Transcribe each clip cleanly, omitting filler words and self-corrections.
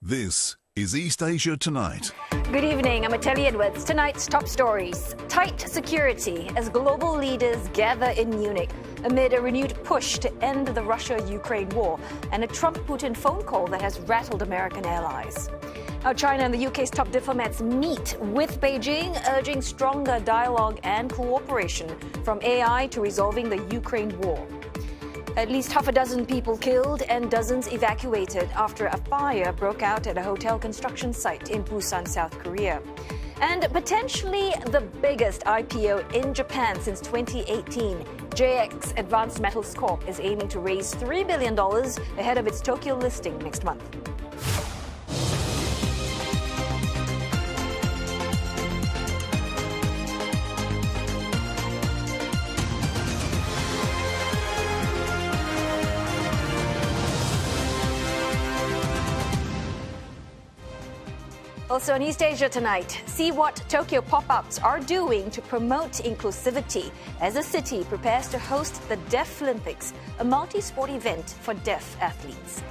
This is East Asia Tonight. Good evening, I'm Ateli Edwards. Tonight's top stories. Tight security as global leaders gather in Munich amid a renewed push to end the Russia-Ukraine war and a Trump-Putin phone call that has rattled American allies. Now, China and the UK's top diplomats meet with Beijing, urging stronger dialogue and cooperation from AI to resolving the Ukraine war. At least half a dozen people killed and dozens evacuated after a fire broke out at a hotel construction site in Busan, South Korea. And potentially the biggest IPO in Japan since 2018, JX Advanced Metals Corp is aiming to raise $3 billion ahead of its Tokyo listing next month. Also in East Asia tonight, see what Tokyo pop-ups are doing to promote inclusivity as the city prepares to host the Deaflympics, a multi-sport event for deaf athletes.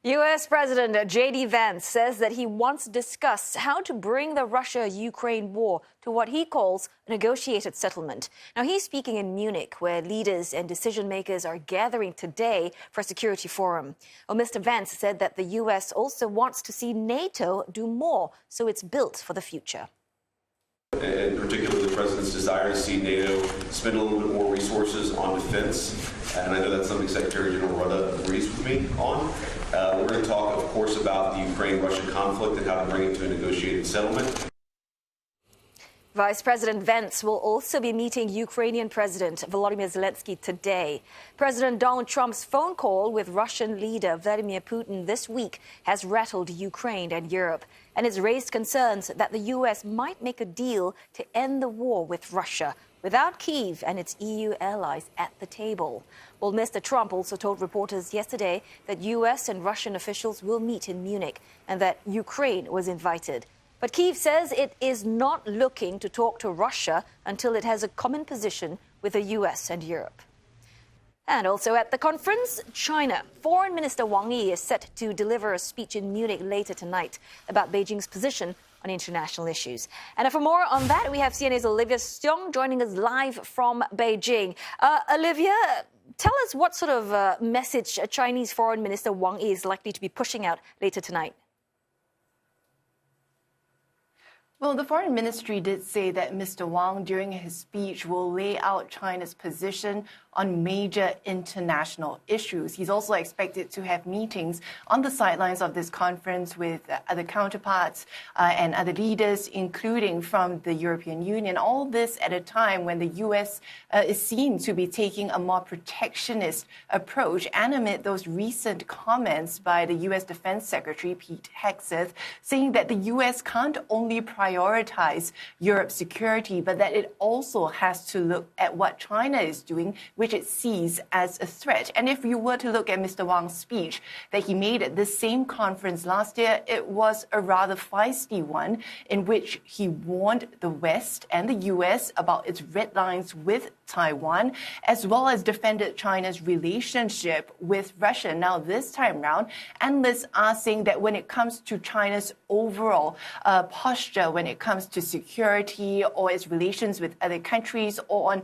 U.S. President J.D. Vance says that he wants to discuss how to bring the Russia-Ukraine war to what he calls a negotiated settlement. Now, he's speaking in Munich, where leaders and decision-makers are gathering today for a security forum. Well, Mr. Vance said that the U.S. also wants to see NATO do more, so it's built for the future. In particular, the president's desire to see NATO spend a little bit more resources on defense. And I know that's something Secretary General Rudda agrees with me on. We're going to talk, of course, about the Ukraine-Russia conflict and how to bring it to a negotiated settlement. Vice President Vance will also be meeting Ukrainian President Volodymyr Zelensky today. President Donald Trump's phone call with Russian leader Vladimir Putin this week has rattled Ukraine and Europe, and it's raised concerns that the U.S. might make a deal to end the war with Russia without Kyiv and its EU allies at the table. Well, Mr. Trump also told reporters yesterday that U.S. and Russian officials will meet in Munich and that Ukraine was invited. But Kyiv says it is not looking to talk to Russia until it has a common position with the U.S. and Europe. And also at the conference, China. Foreign Minister Wang Yi is set to deliver a speech in Munich later tonight about Beijing's position on international issues. And for more on that, we have CNA's Olivia Steong joining us live from Beijing. Olivia, tell us what sort of message Chinese Foreign Minister Wang Yi is likely to be pushing out later tonight. Well, the Foreign Ministry did say that Mr. Wang, during his speech, will lay out China's position on major international issues. He's also expected to have meetings on the sidelines of this conference with other counterparts and other leaders, including from the European Union. All this at a time when the U.S. Is seen to be taking a more protectionist approach, and amid those recent comments by the U.S. Defense Secretary Pete Hegseth saying that the U.S. can't only prioritize Europe's security, but that it also has to look at what China is doing, which it sees as a threat. And if you were to look at Mr. Wang's speech that he made at this same conference last year, it was a rather feisty one in which he warned the West and the U.S. about its red lines with Taiwan, as well as defended China's relationship with Russia. Now, this time round, analysts are saying that when it comes to China's overall posture, when it comes to security or its relations with other countries or on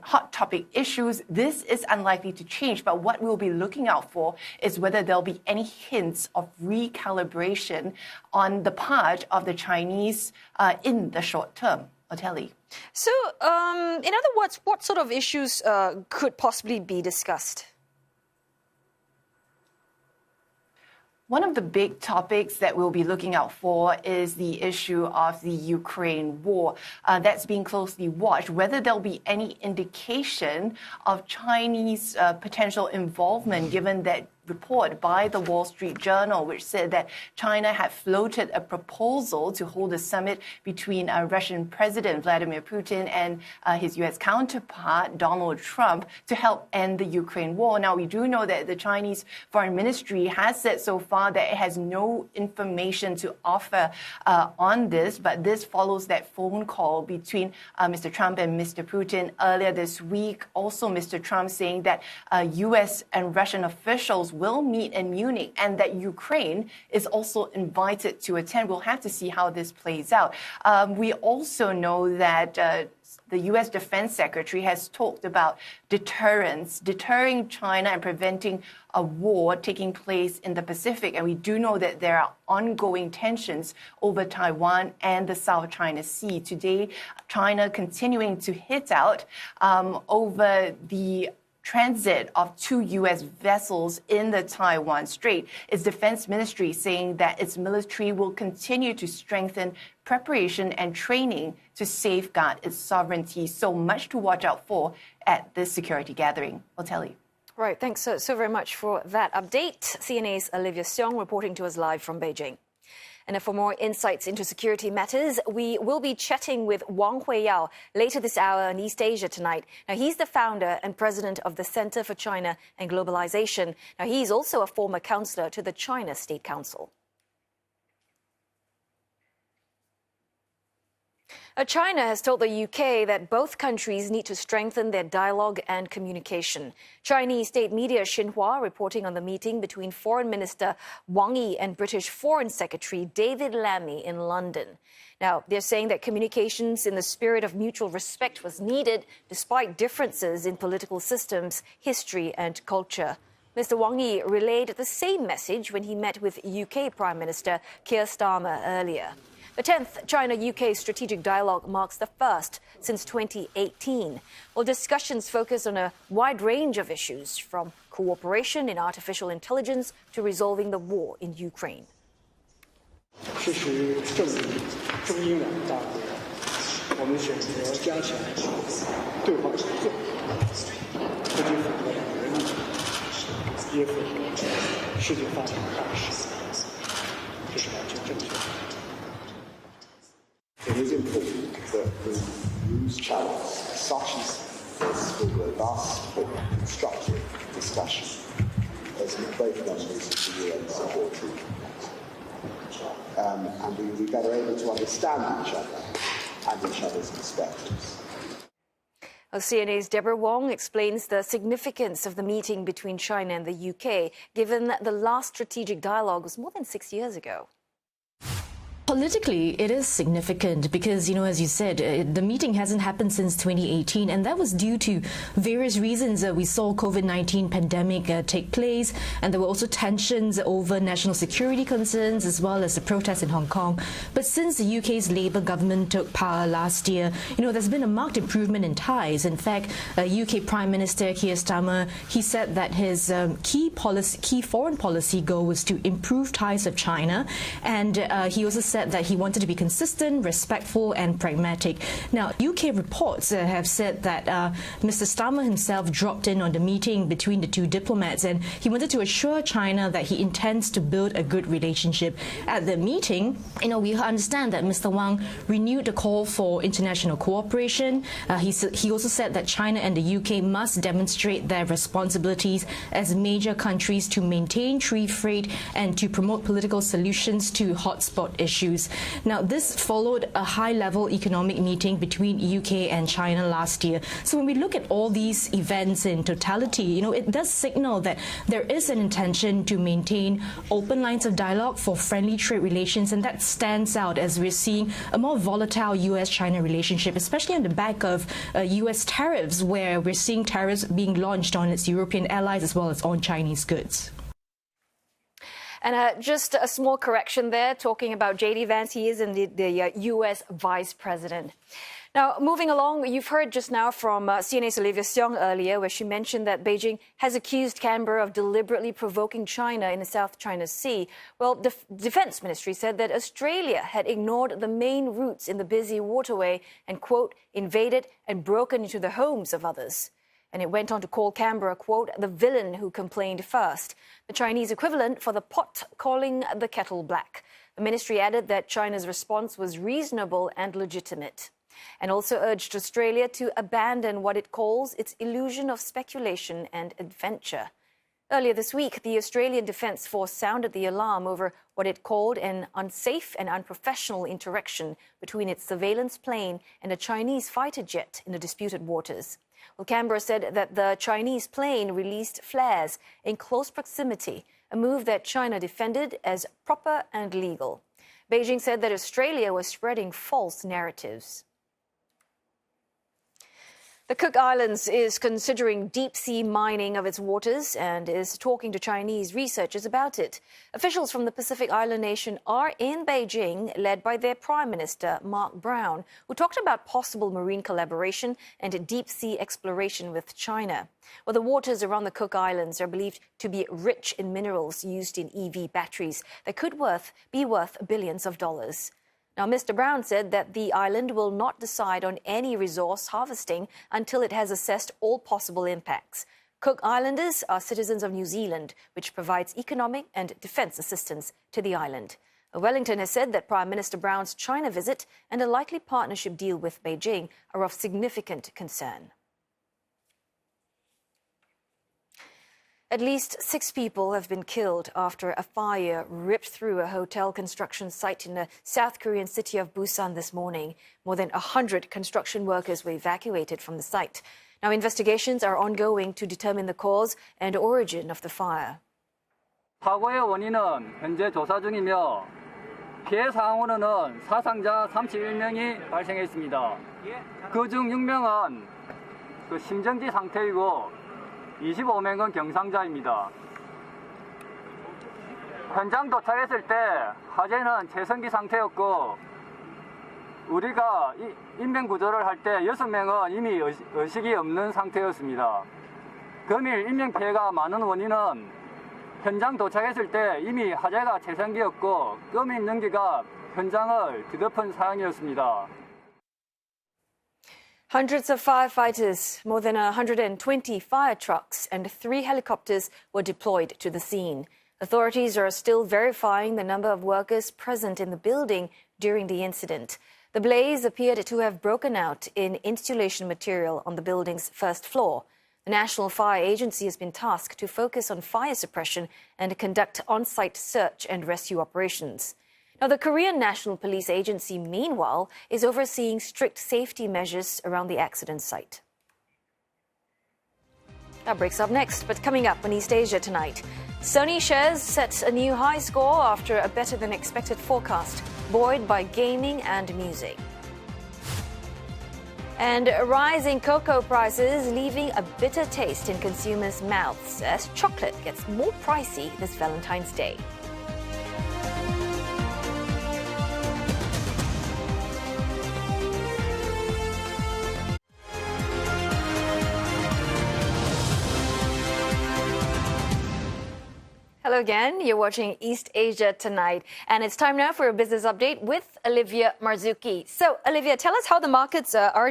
hot topic issues, this is unlikely to change. But what we'll be looking out for is whether there'll be any hints of recalibration on the part of the Chinese in the short term. Oteli. So, in other words, what sort of issues could possibly be discussed? One of the big topics that we'll be looking out for is the issue of the Ukraine war. That's being closely watched. Whether there'll be any indication of Chinese potential involvement, given that report by the Wall Street Journal, which said that China had floated a proposal to hold a summit between Russian President Vladimir Putin and his U.S. counterpart, Donald Trump, to help end the Ukraine war. Now, we do know that the Chinese Foreign Ministry has said so far that it has no information to offer on this, but this follows that phone call between Mr. Trump and Mr. Putin earlier this week. Also, Mr. Trump saying that U.S. and Russian officials will meet in Munich and that Ukraine is also invited to attend. We'll have to see how this plays out. We also know that the U.S. Defense Secretary has talked about deterrence, deterring China and preventing a war taking place in the Pacific. And we do know that there are ongoing tensions over Taiwan and the South China Sea. Today, China continuing to hit out over the transit of 2 U.S. vessels in the Taiwan Strait. Its defense ministry saying that its military will continue to strengthen preparation and training to safeguard its sovereignty. So much to watch out for at this security gathering. I'll tell you. Right, thanks so very much for that update. CNA's Olivia Seong reporting to us live from Beijing. And for more insights into security matters, we will be chatting with Wang Huiyao later this hour on East Asia Tonight. Now, he's the founder and president of the Center for China and Globalization. Now, he's also a former counselor to the China State Council. China has told the UK that both countries need to strengthen their dialogue and communication. Chinese state media Xinhua reporting on the meeting between Foreign Minister Wang Yi and British Foreign Secretary David Lammy in London. Now, they're saying that communications in the spirit of mutual respect was needed despite differences in political systems, history and culture. Mr. Wang Yi relayed the same message when he met with UK Prime Minister Keir Starmer earlier. The 10th China-UK strategic dialogue marks the first since 2018. Well, discussions focus on a wide range of issues, from cooperation in artificial intelligence to resolving the war in Ukraine. 事实证明，中英两大国，我们选择加强对话合作，不仅符合两个人利益，也符合世界发展的大势，这是完全正确的。 It is important that we use channels such as this for robust but constructive discussion as both members of the UN Security Council. And we will be better able to understand each other and each other's perspectives. CNA's Deborah Wong explains the significance of the meeting between China and the UK, given that the last strategic dialogue was more than 6 years ago. Politically, it is significant because, as you said, the meeting hasn't happened since 2018, and that was due to various reasons. We saw COVID-19 pandemic take place, and there were also tensions over national security concerns as well as the protests in Hong Kong. But since the UK's Labour government took power last year, there's been a marked improvement in ties. In fact, UK Prime Minister Keir Starmer, he said that his key foreign policy goal was to improve ties with China, and he also said that he wanted to be consistent, respectful and pragmatic. Now, UK reports have said that Mr. Starmer himself dropped in on the meeting between the two diplomats, and he wanted to assure China that he intends to build a good relationship. At the meeting, we understand that Mr. Wang renewed the call for international cooperation. He also said that China and the UK must demonstrate their responsibilities as major countries to maintain free trade and to promote political solutions to hotspot issues. Now, this followed a high-level economic meeting between UK and China last year. So when we look at all these events in totality, it does signal that there is an intention to maintain open lines of dialogue for friendly trade relations, and that stands out as we're seeing a more volatile US-China relationship, especially on the back of US tariffs, where we're seeing tariffs being launched on its European allies as well as on Chinese goods. And just a small correction there, talking about J.D. Vance, he is indeed the U.S. Vice President. Now, moving along, you've heard just now from CNA's Olivia Seong earlier, where she mentioned that Beijing has accused Canberra of deliberately provoking China in the South China Sea. Well, the Defense Ministry said that Australia had ignored the main routes in the busy waterway and, quote, invaded and broken into the homes of others. And it went on to call Canberra, quote, the villain who complained first, the Chinese equivalent for the pot calling the kettle black. The ministry added that China's response was reasonable and legitimate, and also urged Australia to abandon what it calls its illusion of speculation and adventure. Earlier this week, the Australian Defence Force sounded the alarm over what it called an unsafe and unprofessional interaction between its surveillance plane and a Chinese fighter jet in the disputed waters. Well, Canberra said that the Chinese plane released flares in close proximity, a move that China defended as proper and legal. Beijing said that Australia was spreading false narratives. The Cook Islands is considering deep-sea mining of its waters and is talking to Chinese researchers about it. Officials from the Pacific Island nation are in Beijing, led by their Prime Minister, Mark Brown, who talked about possible marine collaboration and deep-sea exploration with China. Well, the waters around the Cook Islands are believed to be rich in minerals used in EV batteries that could be worth billions of dollars. Now, Mr. Brown said that the island will not decide on any resource harvesting until it has assessed all possible impacts. Cook Islanders are citizens of New Zealand, which provides economic and defence assistance to the island. Wellington has said that Prime Minister Brown's China visit and a likely partnership deal with Beijing are of significant concern. At least 6 people have been killed after a fire ripped through a hotel construction site in the South Korean city of Busan this morning. More than 100 construction workers were evacuated from the site. Now, investigations are ongoing to determine the cause and origin of the fire. 사고의 원인은 현재 조사 중이며 피해 상황으로는 사상자 31명이 발생했습니다. 그중 6명은 심정지 상태이고 25명은 경상자입니다. 현장 도착했을 때 화재는 최성기 상태였고 우리가 인명 구조를 할 때 6명은 이미 의식이 없는 상태였습니다. 금일 인명 피해가 많은 원인은 현장 도착했을 때 이미 화재가 최성기였고 금일 연기가 현장을 뒤덮은 상황이었습니다. Hundreds of firefighters, more than 120 fire trucks and 3 helicopters were deployed to the scene. Authorities are still verifying the number of workers present in the building during the incident. The blaze appeared to have broken out in insulation material on the building's first floor. The National Fire Agency has been tasked to focus on fire suppression and conduct on-site search and rescue operations. Now, the Korean National Police Agency, meanwhile, is overseeing strict safety measures around the accident site. That breaks up next, but coming up on East Asia tonight, Sony shares set a new high score after a better-than-expected forecast, buoyed by gaming and music. And rising cocoa prices leaving a bitter taste in consumers' mouths as chocolate gets more pricey this Valentine's Day. Hello again. You're watching East Asia Tonight. And it's time now for a business update with Olivia Marzuki. So, Olivia, tell us how the markets are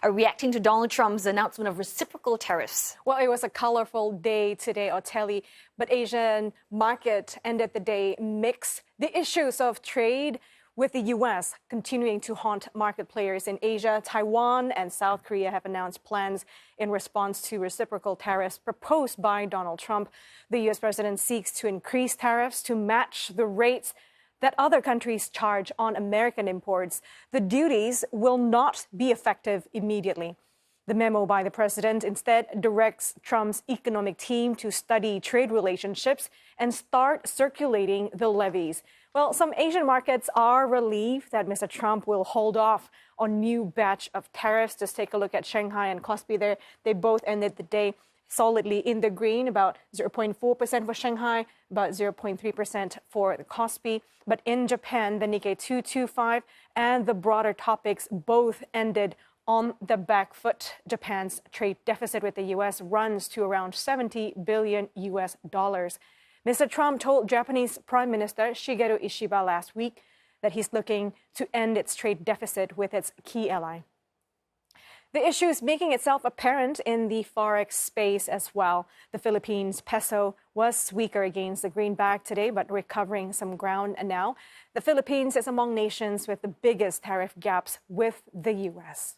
reacting to Donald Trump's announcement of reciprocal tariffs. Well, it was a colorful day today, Otelli, but Asian market ended the day mixed. The issues of trade with the U.S. continuing to haunt market players in Asia. Taiwan and South Korea have announced plans in response to reciprocal tariffs proposed by Donald Trump. The U.S. president seeks to increase tariffs to match the rates that other countries charge on American imports. The duties will not be effective immediately. The memo by the president instead directs Trump's economic team to study trade relationships and start circulating the levies. Well, some Asian markets are relieved that Mr. Trump will hold off on new batch of tariffs. Just take a look at Shanghai and Kospi there. They both ended the day solidly in the green, about 0.4% for Shanghai, about 0.3% for the Kospi. But in Japan, the Nikkei 225 and the broader topics both ended on the back foot. Japan's trade deficit with the U.S. runs to around $70 billion. Mr. Trump told Japanese Prime Minister Shigeru Ishiba last week that he's looking to end its trade deficit with its key ally. The issue is making itself apparent in the forex space as well. The Philippines peso was weaker against the greenback today, but recovering some ground now. The Philippines is among nations with the biggest tariff gaps with the U.S.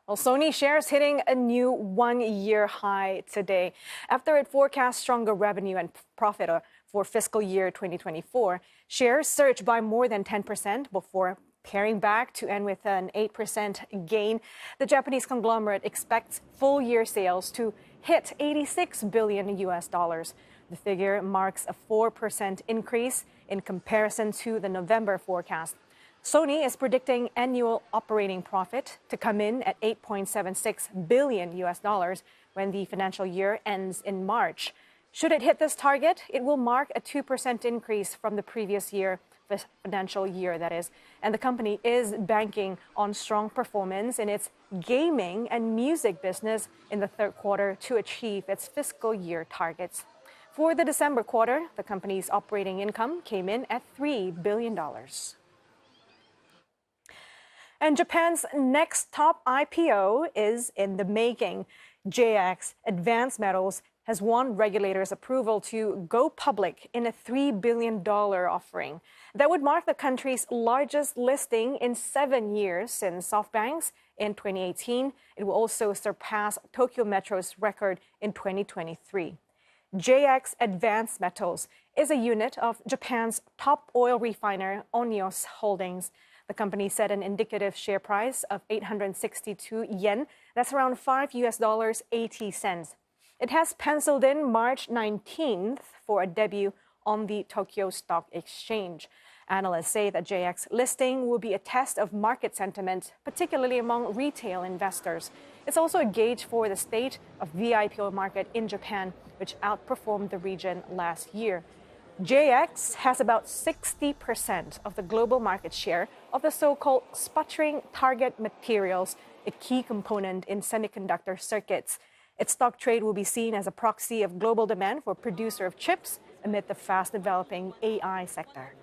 Well, Sony shares hitting a new one-year high today. After it forecast stronger revenue and profit for fiscal year 2024, shares surged by more than 10% before paring back to end with an 8% gain. The Japanese conglomerate expects full-year sales to hit $86 billion. The figure marks a 4% increase in comparison to the November forecast. Sony is predicting annual operating profit to come in at $8.76 billion when the financial year ends in March. Should it hit this target, it will mark a 2% increase from the previous year, financial year, that is. And the company is banking on strong performance in its gaming and music business in the third quarter to achieve its fiscal year targets. For the December quarter, the company's operating income came in at $3 billion. And Japan's next top IPO is in the making. JX Advanced Metals has won regulators' approval to go public in a $3 billion offering. That would mark the country's largest listing in 7 years since SoftBank's in 2018. It will also surpass Tokyo Metro's record in 2023. JX Advanced Metals is a unit of Japan's top oil refiner, Onios Holdings. The company set an indicative share price of 862 yen. That's around $5.80. It has penciled in March 19th for a debut on the Tokyo Stock Exchange. Analysts say that JX listing will be a test of market sentiment, particularly among retail investors. It's also a gauge for the state of the IPO market in Japan, which outperformed the region last year. JX has about 60% of the global market share of the so-called sputtering target materials, a key component in semiconductor circuits. Its stock trade will be seen as a proxy of global demand for producer of chips amid the fast-developing AI sector.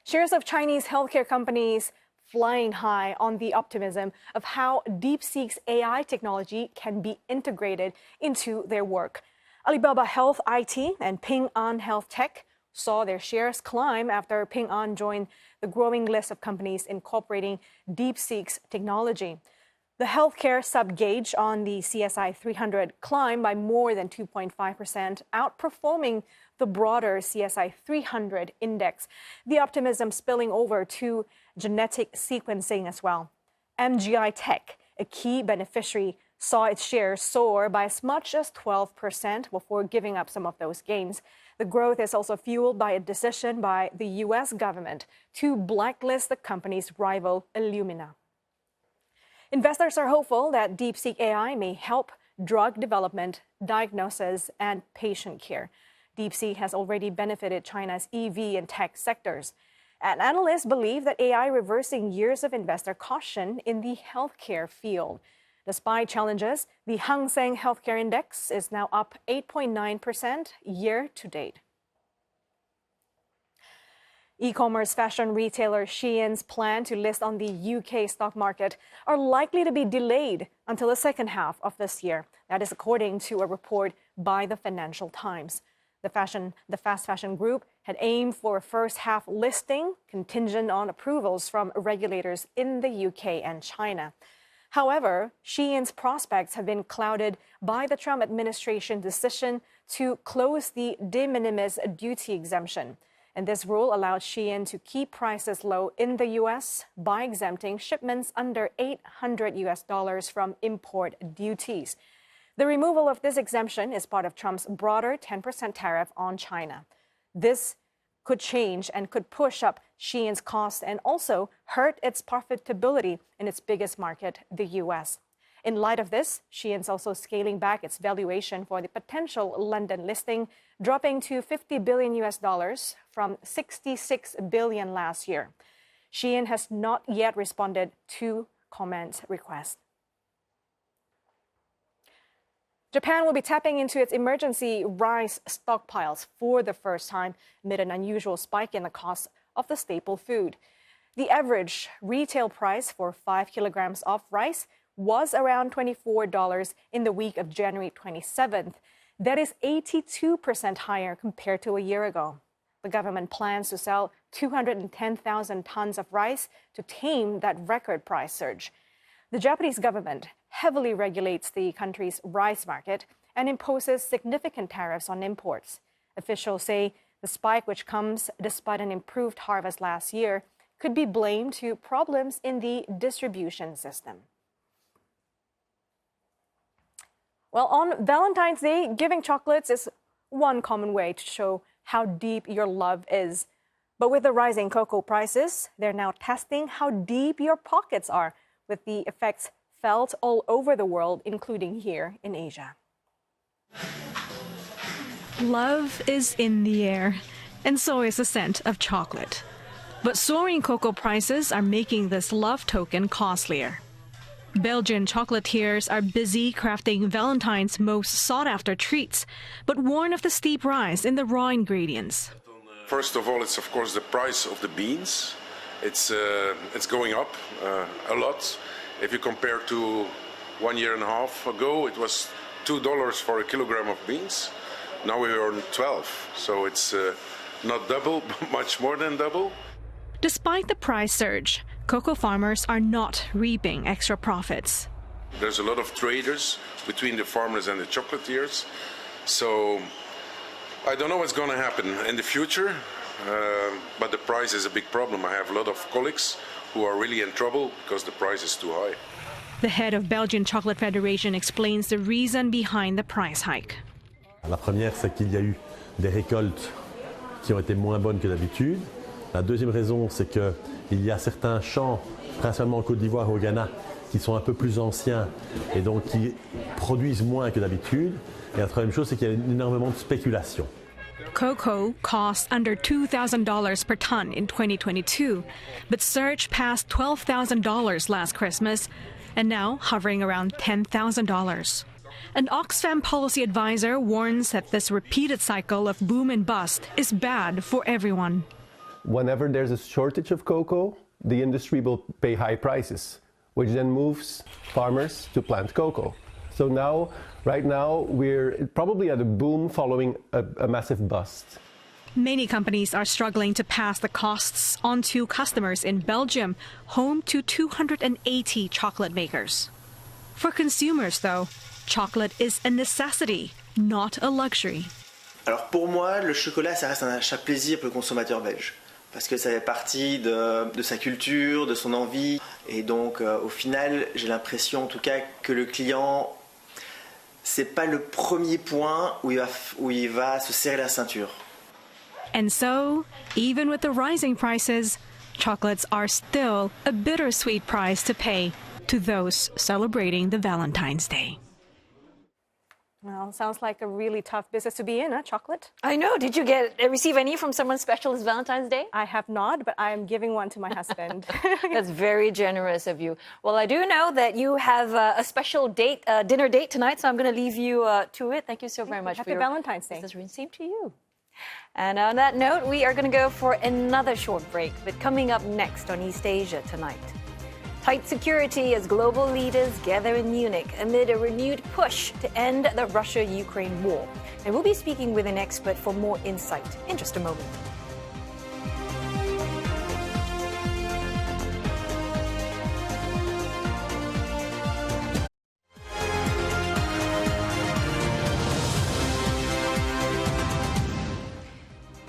Shares of Chinese healthcare companies flying high on the optimism of how DeepSeek's AI technology can be integrated into their work. Alibaba Health IT and Ping An Health Tech saw their shares climb after Ping An joined the growing list of companies incorporating DeepSeek's technology. The healthcare sub-gauge on the CSI 300 climbed by more than 2.5%, outperforming the broader CSI 300 index. The optimism spilling over to genetic sequencing as well. MGI Tech, a key beneficiary, saw its shares soar by as much as 12% before giving up some of those gains. The growth is also fueled by a decision by the U.S. government to blacklist the company's rival Illumina. Investors are hopeful that DeepSeek AI may help drug development, diagnosis, and patient care. DeepSeek has already benefited China's EV and tech sectors. And analysts believe that AI reversing years of investor caution in the healthcare field. Despite challenges, the Hang Seng Healthcare Index is now up 8.9% year to date. E-commerce fashion retailer Shein's plan to list on the UK stock market are likely to be delayed until the second half of this year. That is according to a report by the Financial Times. The fast fashion group had aimed for a first half listing contingent on approvals from regulators in the UK and China. However, Shein's prospects have been clouded by the Trump administration decision to close the de minimis duty exemption. And this rule allowed Shein to keep prices low in the U.S. by exempting shipments under $800 from import duties. The removal of this exemption is part of Trump's broader 10% tariff on China. This could change and could push up Shein's costs and also hurt its profitability in its biggest market, the U.S. In light of this, Shein's also scaling back its valuation for the potential London listing, dropping to $50 billion from $66 billion last year. Shein has not yet responded to comment requests. Japan will be tapping into its emergency rice stockpiles for the first time amid an unusual spike in the cost of the staple food. The average retail price for 5 kilograms of rice was around $24 in the week of January 27th. That is 82% higher compared to a year ago. The government plans to sell 210,000 tons of rice to tame that record price surge. The Japanese government heavily regulates the country's rice market and imposes significant tariffs on imports. Officials say the spike, which comes despite an improved harvest last year, could be blamed to problems in the distribution system. Well, on Valentine's Day, giving chocolates is one common way to show how deep your love is. But with the rising cocoa prices, they're now testing how deep your pockets are, with the effects felt all over the world, including here in Asia. Love is in the air, and so is the scent of chocolate. But soaring cocoa prices are making this love token costlier. Belgian chocolatiers are busy crafting Valentine's most sought-after treats, but warn of the steep rise in the raw ingredients. First of all, it's of course the price of the beans. It's going up a lot. If you compare to 1.5 years ago, it was $2 for a kilogram of beans. Now we are on 12, so it's not double, but much more than double. Despite the price surge, cocoa farmers are not reaping extra profits. There's a lot of traders between the farmers and the chocolatiers, so I don't know what's going to happen in the future, but the price is a big problem. I have a lot of colleagues who are really in trouble because the price is too high. The head of Belgian Chocolate Federation explains the reason behind the price hike. La première, c'est qu'il y a eu des récoltes qui ont été moins bonnes que d'habitude. La deuxième raison, c'est qu'il y a certains champs, principalement en Côte d'Ivoire et au Ghana, qui sont un peu plus anciens et donc qui produisent moins que d'habitude. Et la troisième chose, c'est qu'il y a énormément de spéculation. Cocoa cost under $2,000 per ton in 2022, but surged past $12,000 last Christmas and now hovering around $10,000. An Oxfam policy advisor warns that this repeated cycle of boom and bust is bad for everyone. Whenever there's a shortage of cocoa, the industry will pay high prices, which then moves farmers to plant cocoa. So now, right now, we're probably at a boom following a massive bust. Many companies are struggling to pass the costs on to customers in Belgium, home to 280 chocolate makers. For consumers, though, chocolate is a necessity, not a luxury. Alors pour moi, le chocolat, ça reste un achat plaisir pour le consommateur belge. Parce que ça fait partie de sa culture, de son envie. Et donc, au final, j'ai l'impression en tout cas que le client, c'est pas le premier point où il va se serrer la ceinture. And so, even with the rising prices, chocolates are still a bittersweet price to pay to those celebrating the Valentine's Day. Well, sounds like a really tough business to be in, chocolate? I know. Did you receive any from someone special this Valentine's Day? I have not, but I am giving one to my husband. That's very generous of you. Well, I do know that you have a special date, dinner date tonight, so I'm going to leave you to it. Thank you so very much Happy for your Valentine's Day. Same to you. And on that note, we are going to go for another short break. But coming up next on East Asia tonight, tight security as global leaders gather in Munich amid a renewed push to end the Russia-Ukraine war. And we'll be speaking with an expert for more insight in just a moment.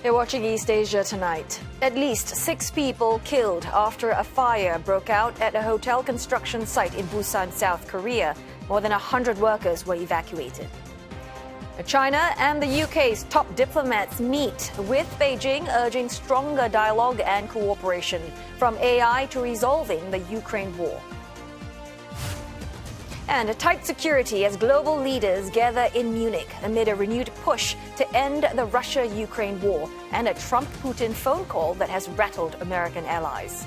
You're watching East Asia tonight. At least 6 people killed after a fire broke out at a hotel construction site in Busan, South Korea. More than 100 workers were evacuated. China and the UK's top diplomats meet with Beijing, urging stronger dialogue and cooperation, from AI to resolving the Ukraine war. And a tight security as global leaders gather in Munich amid a renewed push to end the Russia-Ukraine war and a Trump-Putin phone call that has rattled American allies.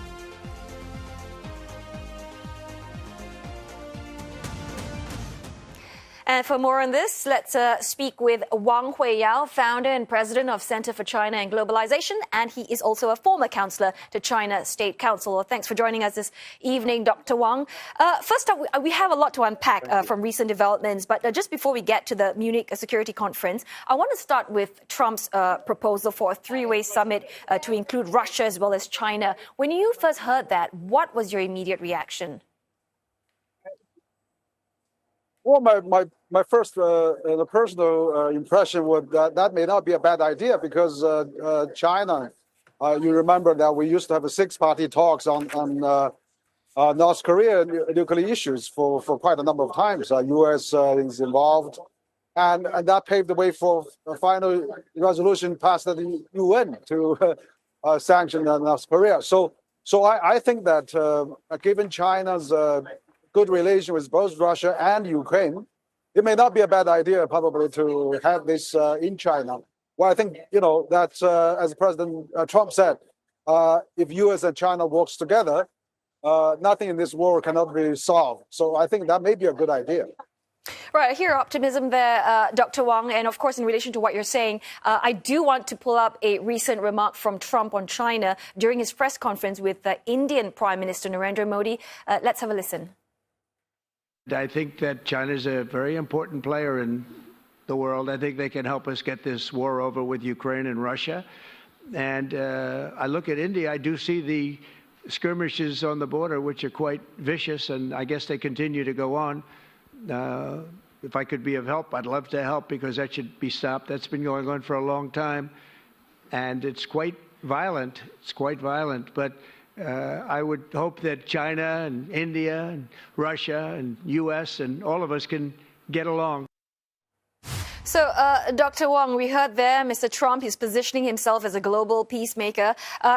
And for more on this, let's speak with Wang Yi, founder and president of Center for China and Globalization, and he is also a former counselor to China State Council. Thanks for joining us this evening, Dr. Wang. First up, we have a lot to unpack from recent developments, but just before we get to the Munich Security Conference, I want to start with Trump's proposal for a three-way summit to include Russia as well as China. When you first heard that, what was your immediate reaction? Well, my first personal impression was that may not be a bad idea because China, you remember that we used to have a six-party talks on North Korea nuclear issues for quite a number of times. U.S. is involved, and that paved the way for a final resolution passed at the UN to sanction North Korea. So I think that given China's good relation with both Russia and Ukraine, it may not be a bad idea probably to have this in China. Well, I think, that as President Trump said, if U.S. and China works together, nothing in this world cannot be solved. So I think that may be a good idea. Right, I hear optimism there, Dr. Wang. And of course, in relation to what you're saying, I do want to pull up a recent remark from Trump on China during his press conference with the Indian Prime Minister Narendra Modi. Let's have a listen. I think that China is a very important player in the world. I think they can help us get this war over with Ukraine and Russia. And I look at India, I do see the skirmishes on the border, which are quite vicious, and I guess they continue to go on. If I could be of help, I'd love to help because that should be stopped. That's been going on for a long time, and it's quite violent. It's quite violent, but I would hope that China and India and Russia and U.S. and all of us can get along. So, Dr. Wang, we heard there Mr. Trump is positioning himself as a global peacemaker.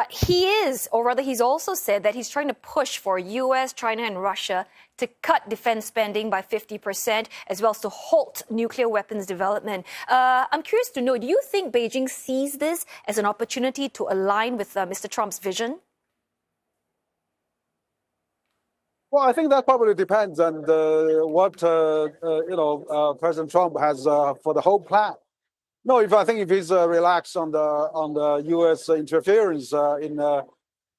He is, or rather he's also said that he's trying to push for U.S., China and Russia to cut defense spending by 50%, as well as to halt nuclear weapons development. I'm curious to know, do you think Beijing sees this as an opportunity to align with Mr. Trump's vision? Well, I think that probably depends on what President Trump has for the whole plan. No, I think if he's relaxed on the U.S. interference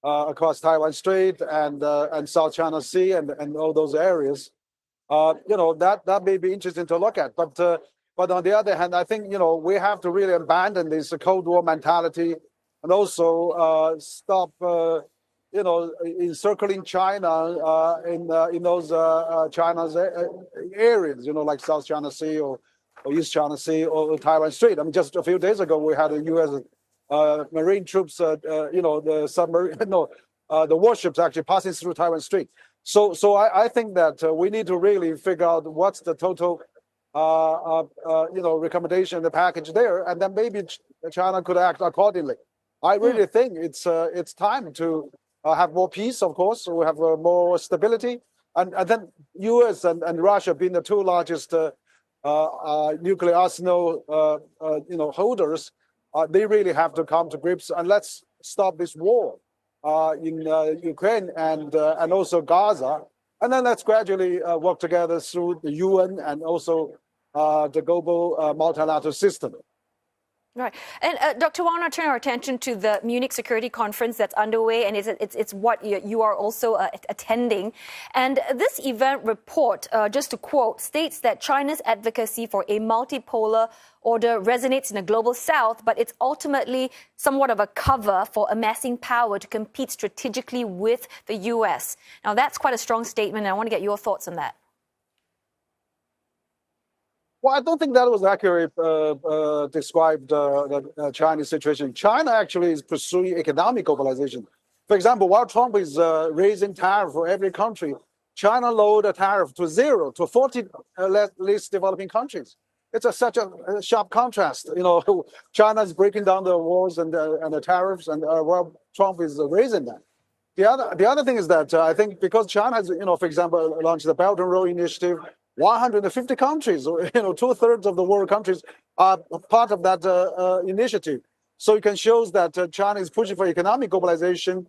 across Taiwan Strait and South China Sea and all those areas, that may be interesting to look at. But on the other hand, I think we have to really abandon this Cold War mentality and also stop. Encircling China in those China's areas, like South China Sea or East China Sea or Taiwan Strait. I mean, just a few days ago, we had a U.S. Marine troops, the submarine, the warships actually passing through Taiwan Strait. So I think that we need to really figure out what's the total, recommendation in the package there, and then maybe China could act accordingly. I really think it's time to have more peace, of course. So we have more stability, and then U.S. and Russia being the two largest nuclear arsenal, holders, they really have to come to grips and let's stop this war in Ukraine and also Gaza, and then let's gradually work together through the UN and also the global multilateral system. Right. And Dr. Wang, I'll turn our attention to the Munich Security Conference that's underway, and it's what you are also attending. And this event report, just to quote, states that China's advocacy for a multipolar order resonates in the global south, but it's ultimately somewhat of a cover for amassing power to compete strategically with the U.S. Now, that's quite a strong statement, and I want to get your thoughts on that. Well, I don't think that was accurately described the Chinese situation. China actually is pursuing economic globalization. For example, while Trump is raising tariff for every country, China lowered the tariff to 0 to 40 least developing countries. It's such a sharp contrast. China is breaking down the walls and the tariffs, and while Trump is raising that. The other thing is that I think because China has, for example, launched the Belt and Road Initiative, 150 countries, 2/3 of the world countries are part of that initiative. So it can show that China is pushing for economic globalization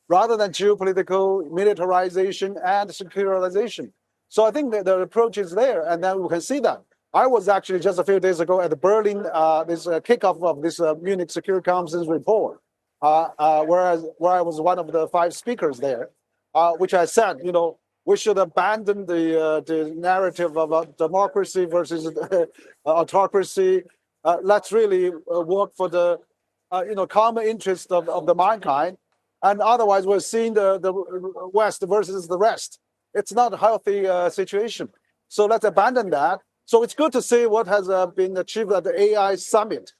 rather than geopolitical militarization and secularization. So I think that the approach is there, and then we can see that. I was actually just a few days ago at the Berlin, this kickoff of this Munich Security Council's report, where I was one of the 5 speakers there, which I said, we should abandon the narrative of democracy versus autocracy. Let's really work for the common interest of the mankind, and otherwise we're seeing the West versus the rest. It's not a healthy situation. So let's abandon that. So it's good to see what has been achieved at the AI summit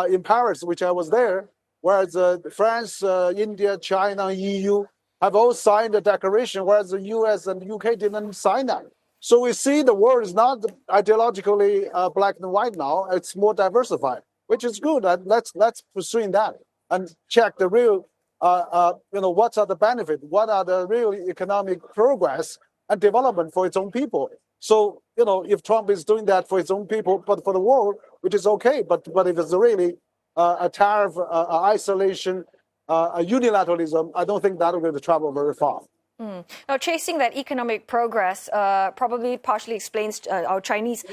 in Paris, which I was there, whereas France, India, China, EU have all signed a declaration, whereas the US and the UK didn't sign that. So we see the world is not ideologically black and white now. It's more diversified, which is good. And let's pursue that and check the real, what are the benefits, what are the real economic progress and development for its own people. So, if Trump is doing that for its own people, but for the world, which is okay. But if it's really a tariff, isolation, a unilateralism, I don't think that will travel very far. Now, chasing that economic progress probably partially explains your Chinese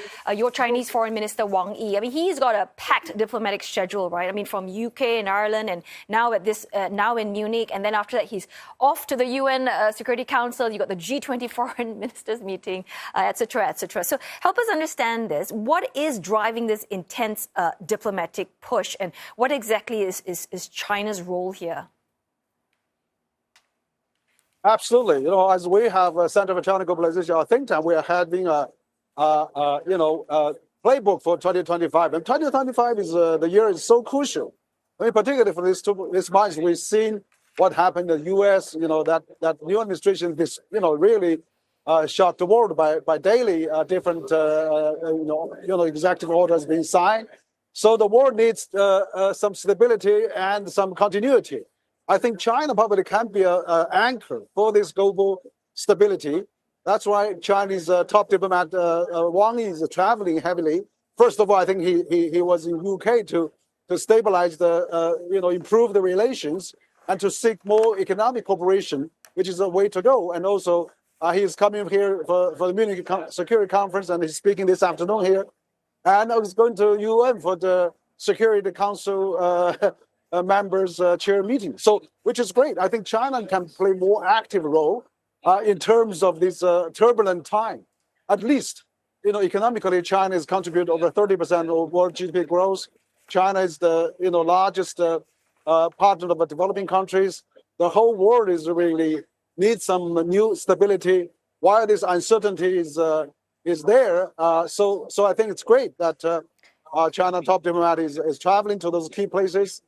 Foreign Minister Wang Yi. I mean, he's got a packed diplomatic schedule, right? I mean, from UK and Ireland, and now now in Munich, and then after that, he's off to the UN Security Council. You got the G20 Foreign Ministers meeting, etc., etc. So, help us understand this. What is driving this intense diplomatic push, and what exactly is China's role here? Absolutely. As we have a Center for China Globalization, our think tank, we are having a playbook for 2025. And 2025 is the year is so crucial. I mean, particularly for this month, we've seen what happened in the U.S. That new administration, really shocked the world by daily different executive orders being signed. So the world needs some stability and some continuity. I think China probably can be an anchor for this global stability. That's why Chinese top diplomat Wang Yi is traveling heavily. First of all, I think he was in UK to stabilize improve the relations and to seek more economic cooperation, which is a way to go. And also, he is coming here for the Munich Security Conference, and he's speaking this afternoon here. And he's going to UN for the Security Council members chair meeting. So, which is great. I think China can play more active role in terms of this turbulent time. At least, economically, China has contributed over 30% of world GDP growth. China is the largest partner of developing countries. The whole world is really needs some new stability while this uncertainty is there. So I think it's great that China top diplomat is traveling to those key places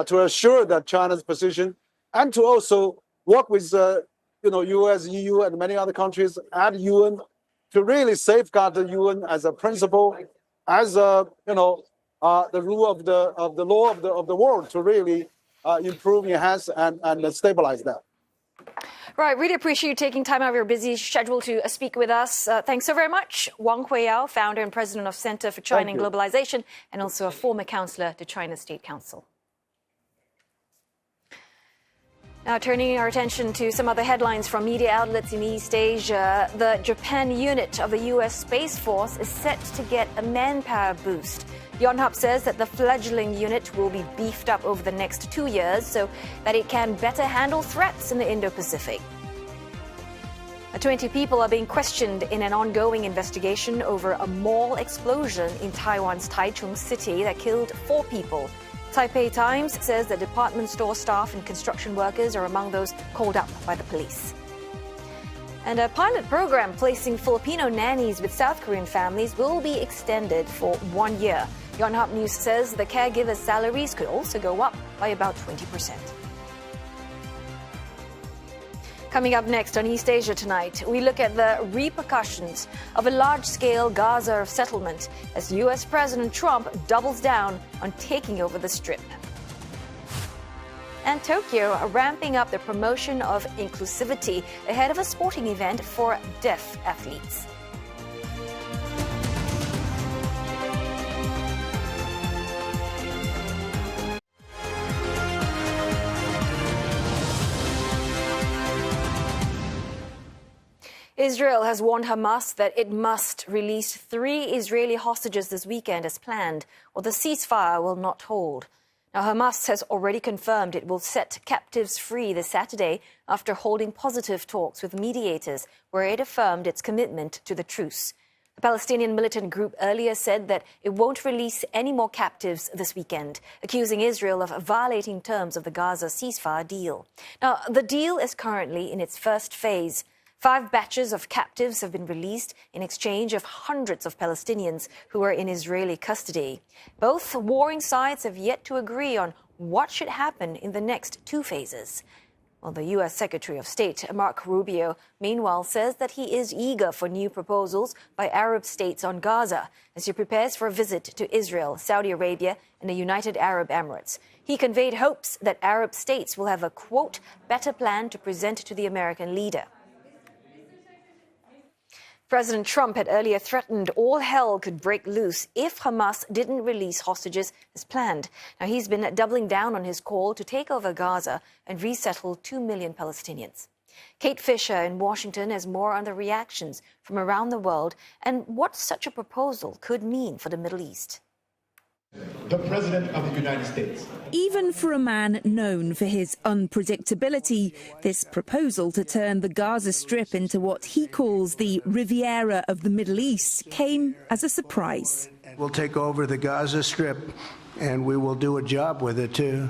to assure that China's position, and to also work with US, EU, and many other countries at UN to really safeguard the UN as a principle, as the rule of the law of the world to really improve, enhance, and stabilize that. Right, really appreciate you taking time out of your busy schedule to speak with us. Thanks so very much. Wang Huiyao, founder and president of Center for China and Globalization, and also a former counselor to China's State Council. Now, turning our attention to some other headlines from media outlets in East Asia, the Japan unit of the U.S. Space Force is set to get a manpower boost. Yonhap says that the fledgling unit will be beefed up over the next 2 years so that it can better handle threats in the Indo-Pacific. 20 people are being questioned in an ongoing investigation over a mall explosion in Taiwan's Taichung city that killed 4 people. Taipei Times says that department store staff and construction workers are among those called up by the police. And a pilot program placing Filipino nannies with South Korean families will be extended for 1 year. Yonhap News says the caregivers' salaries could also go up by about 20%. Coming up next on East Asia Tonight, we look at the repercussions of a large-scale Gaza settlement as U.S. President Trump doubles down on taking over the Strip. And Tokyo are ramping up the promotion of inclusivity ahead of a sporting event for deaf athletes. Israel has warned Hamas that it must release 3 Israeli hostages this weekend as planned, or the ceasefire will not hold. Now, Hamas has already confirmed it will set captives free this Saturday after holding positive talks with mediators, where it affirmed its commitment to the truce. The Palestinian militant group earlier said that it won't release any more captives this weekend, accusing Israel of violating terms of the Gaza ceasefire deal. Now, the deal is currently in its first phase. 5 batches of captives have been released in exchange of hundreds of Palestinians who are in Israeli custody. Both warring sides have yet to agree on what should happen in the next 2 phases. Well, the U.S. Secretary of State, Marco Rubio, meanwhile says that he is eager for new proposals by Arab states on Gaza as he prepares for a visit to Israel, Saudi Arabia, and the United Arab Emirates. He conveyed hopes that Arab states will have a, quote, better plan to present to the American leader. President Trump had earlier threatened all hell could break loose if Hamas didn't release hostages as planned. Now, he's been doubling down on his call to take over Gaza and resettle 2 million Palestinians. Kate Fisher in Washington has more on the reactions from around the world and what such a proposal could mean for the Middle East. The President of the United States. Even for a man known for his unpredictability, this proposal to turn the Gaza Strip into what he calls the Riviera of the Middle East came as a surprise. We'll take over the Gaza Strip and we will do a job with it too.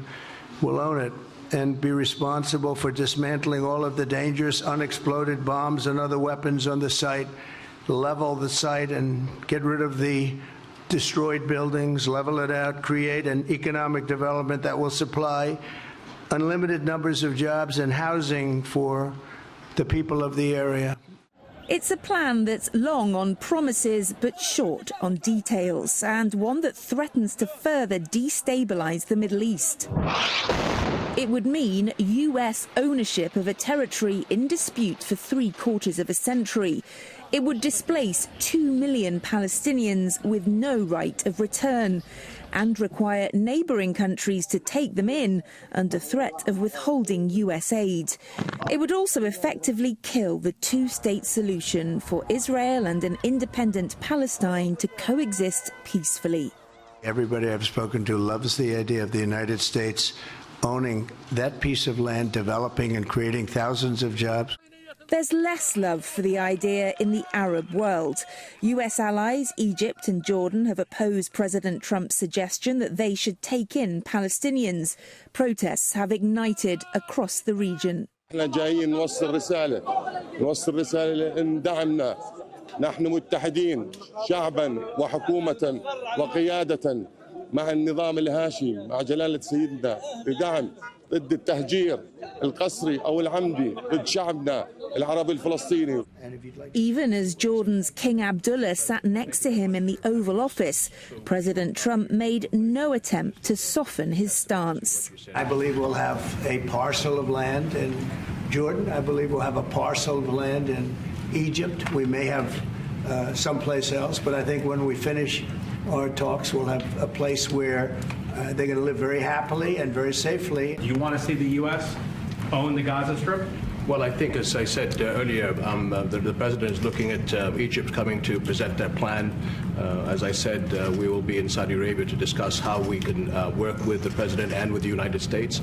We'll own it and be responsible for dismantling all of the dangerous unexploded bombs and other weapons on the site, level the site and get rid of the destroyed buildings, level it out, create an economic development that will supply unlimited numbers of jobs and housing for the people of the area. It's a plan that's long on promises but short on details, and one that threatens to further destabilize the Middle East. It would mean US ownership of a territory in dispute for 3/4 of a century. It would displace 2 million Palestinians with no right of return and require neighbouring countries to take them in under threat of withholding US aid. It would also effectively kill the 2-state solution for Israel and an independent Palestine to coexist peacefully. Everybody I've spoken to loves the idea of the United States owning that piece of land, developing and creating thousands of jobs. There's less love for the idea in the Arab world. US allies Egypt and Jordan have opposed President Trump's suggestion that they should take in Palestinians. Protests have ignited across the region. احنا جايين نوصل رسالة لأن دعمنا نحن متحدين شعبا وحكومة وقيادة مع النظام الهاشمي مع جلالة سيدنا بدعم ضد التهجير القسري أو العمدي ضد شعبنا العربي الفلسطيني. Even as Jordan's King Abdullah sat next to him in the Oval Office, President Trump made no attempt to soften his stance. I believe we'll have a parcel of land in Jordan. I believe we'll have a parcel of land in Egypt. We may have someplace else, but I think when we finish our talks, we'll have a place where they're going to live very happily and very safely. Do you want to see the U.S. own the Gaza Strip? Well, I think, as I said earlier, the President is looking at Egypt coming to present their plan. As I said, we will be in Saudi Arabia to discuss how we can work with the President and with the United States.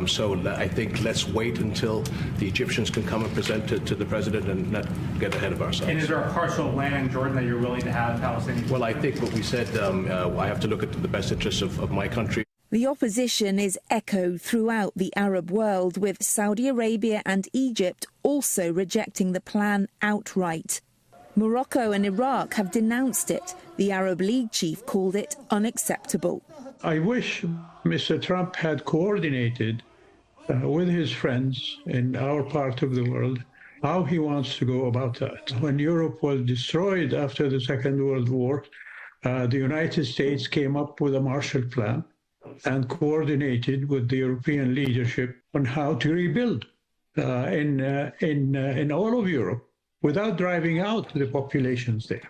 So I think let's wait until the Egyptians can come and present it to the President and not get ahead of ourselves. And is there a parcel of land in Jordan that you're willing to have Palestinians? Well, I think what we said, I have to look at the best interests of my country. The opposition is echoed throughout the Arab world, with Saudi Arabia and Egypt also rejecting the plan outright. Morocco and Iraq have denounced it. The Arab League chief called it unacceptable. I wish Mr. Trump had coordinated with his friends in our part of the world how he wants to go about that. When Europe was destroyed after the Second World War, the United States came up with a Marshall Plan and coordinated with the European leadership on how to rebuild in all of Europe without driving out the populations there.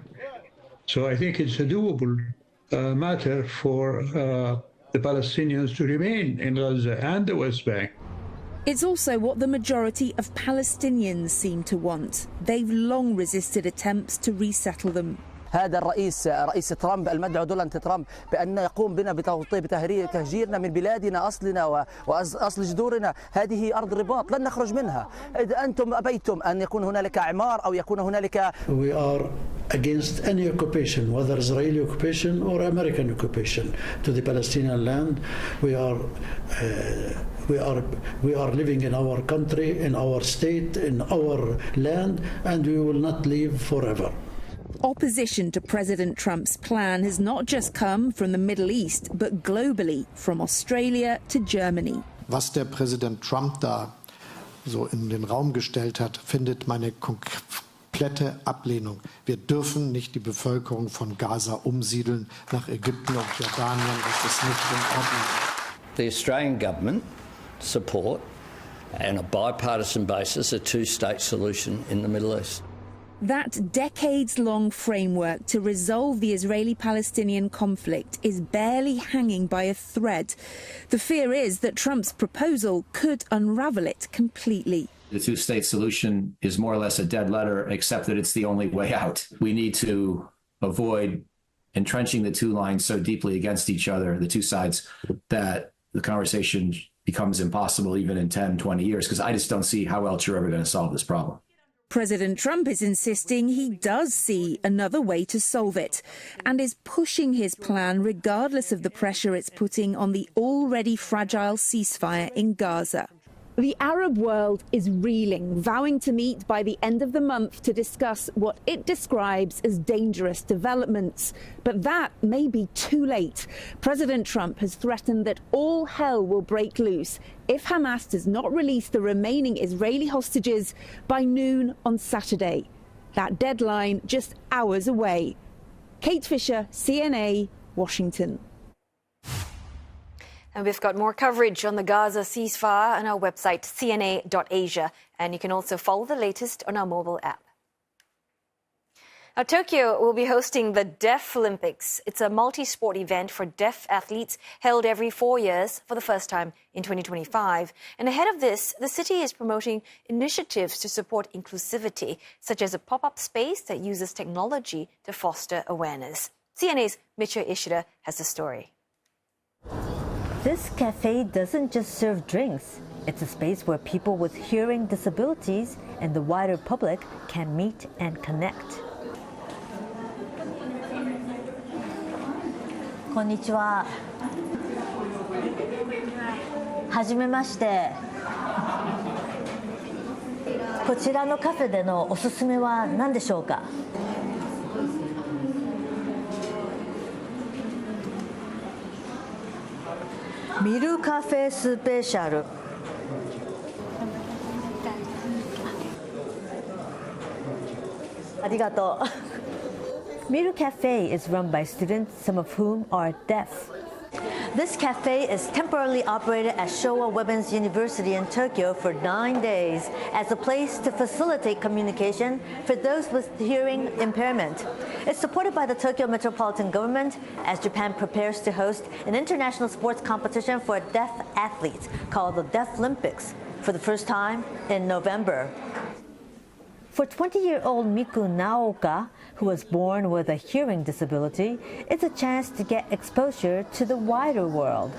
So I think it's a doable matter for the Palestinians to remain in Gaza and the West Bank. It's also what the majority of Palestinians seem to want. They've long resisted attempts to resettle them. هذا رئيس ترامب المدعو دونالد ترامب بأن يقوم بنا بتهجيرنا من بلادنا أصلنا وأصل جذورنا. هذه أرض رباط لن نخرج منها إذا أنتم أبيتم أن يكون هنالك إعمار أو يكون هنالك. We are against any occupation, whether Israeli occupation or American occupation to the Palestinian land. We are living in our country, in our state, in our land, and we will not leave forever. Opposition to President Trump's plan has not just come from the Middle East, but globally, from Australia to Germany. Was der Präsident Trump da so in den Raum gestellt hat, findet meine komplette Ablehnung. Wir dürfen nicht die Bevölkerung von Gaza umsiedeln nach Ägypten und Jordanien. Das ist nicht in Ordnung. The Australian government support, on a bipartisan basis, a two-state solution in the Middle East. That decades-long framework to resolve the Israeli-Palestinian conflict is barely hanging by a thread. The fear is that Trump's proposal could unravel it completely. The two-state solution is more or less a dead letter, except that it's the only way out. We need to avoid entrenching the two lines so deeply against each other, the two sides, that the conversation becomes impossible even in 10, 20 years, because I just don't see how else you're ever going to solve this problem. President Trump is insisting he does see another way to solve it and is pushing his plan regardless of the pressure it's putting on the already fragile ceasefire in Gaza. The Arab world is reeling, vowing to meet by the end of the month to discuss what it describes as dangerous developments. But that may be too late. President Trump has threatened that all hell will break loose if Hamas does not release the remaining Israeli hostages by noon on Saturday. That deadline just hours away. Kate Fisher, CNA, Washington. And we've got more coverage on the Gaza ceasefire on our website, cna.asia. And you can also follow the latest on our mobile app. Now, Tokyo will be hosting the Deaflympics. It's a multi-sport event for deaf athletes held every 4 years for the first time in 2025. And ahead of this, the city is promoting initiatives to support inclusivity, such as a pop-up space that uses technology to foster awareness. CNA's Micho Ishida has the story. This cafe doesn't just serve drinks. It's a space where people with hearing disabilities and the wider public can meet and connect. Konnichiwa. Hajimemashite. こちらのカフェでのおすすめは何でしょうか? ミルカフェスペシャル。ありがとう。Miru Cafe is run by students, some of whom are deaf. This cafe is temporarily operated at Showa Women's University in Tokyo for 9 days as a place to facilitate communication for those with hearing impairment. It's supported by the Tokyo Metropolitan Government as Japan prepares to host an international sports competition for deaf athletes called the Deaflympics for the first time in November. For 20-year-old Miku Naoka, who was born with a hearing disability, it's a chance to get exposure to the wider world.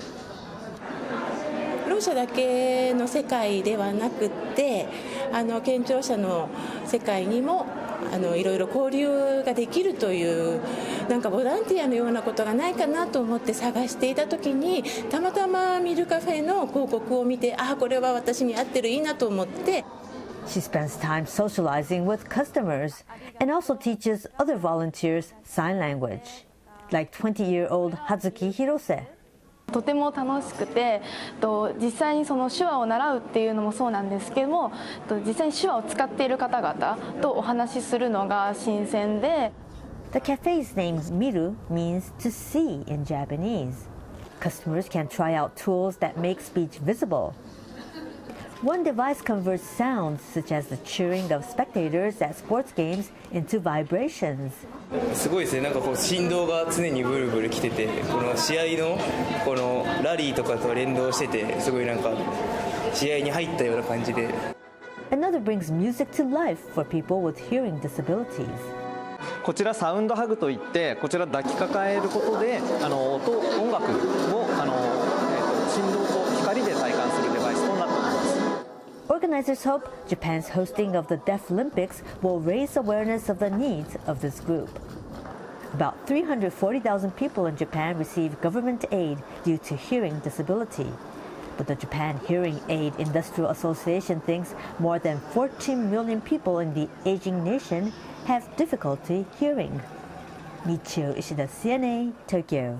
ろう者だけの世界ではなくて、健常者の世界にもいろいろ交流ができるというなんかボランティアのようなことがないかなと思って探していたときに、たまたまミルカフェの広告を見て、これは私に合ってるいいなと思って。 She spends time socializing with customers and also teaches other volunteers sign language, like 20-year-old Hazuki Hirose. とても楽しくて、実際にその手話を習うっていうのもそうなんですけども、実際に手話を使っている方々とお話しするのが新鮮で。The cafe's name Miru means to see in Japanese. Customers can try out tools that make speech visible. One device converts sounds, such as the cheering of spectators at sports games, into vibrations. すごいですね。なんかこう振動が常にブルブルきてて、この試合のこのラリーとかと連動してて、すごいなんか試合に入ったような感じで。 Another brings music to life for people with hearing disabilities. こちらサウンドハグといってこちら抱きかかえることで音楽を振動と光で体感するデバイスとなっています。 Organizers hope Japan's hosting of the Deaflympics will raise awareness of the needs of this group. About 340,000 people in Japan receive government aid due to hearing disability. But the Japan Hearing Aid Industrial Association thinks more than 14 million people in the aging nation have difficulty hearing. Michio Ishida, CNA, Tokyo.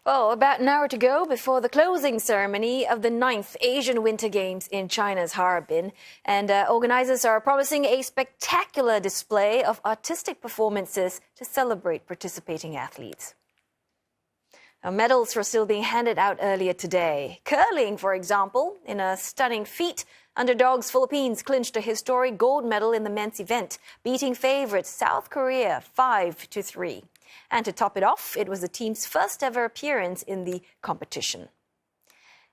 Well, about an hour to go before the closing ceremony of the 9th Asian Winter Games in China's Harbin. And organizers are promising a spectacular display of artistic performances to celebrate participating athletes. Now, medals were still being handed out earlier today. Curling, for example, in a stunning feat, underdogs Philippines clinched a historic gold medal in the men's event, beating favorites South Korea 5-3. And to top it off, it was the team's first ever appearance in the competition.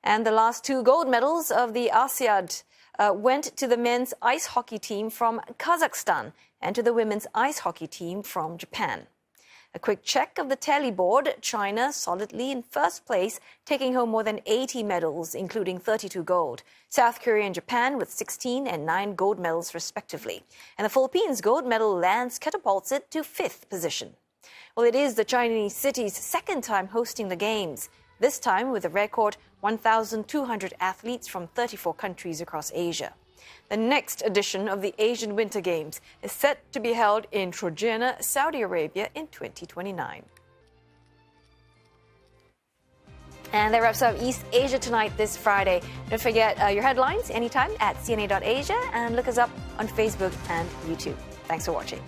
And the last 2 gold medals of the ASEAN went to the men's ice hockey team from Kazakhstan and to the women's ice hockey team from Japan. A quick check of the tally board, China solidly in first place, taking home more than 80 medals, including 32 gold. South Korea and Japan with 16 and 9 gold medals respectively. And the Philippines' gold medal lands catapults it to 5th position. Well, it is the Chinese city's second time hosting the Games, this time with a record 1,200 athletes from 34 countries across Asia. The next edition of the Asian Winter Games is set to be held in Trojena, Saudi Arabia in 2029. And that wraps up East Asia Tonight this Friday. Don't forget your headlines anytime at cna.asia and look us up on Facebook and YouTube. Thanks for watching.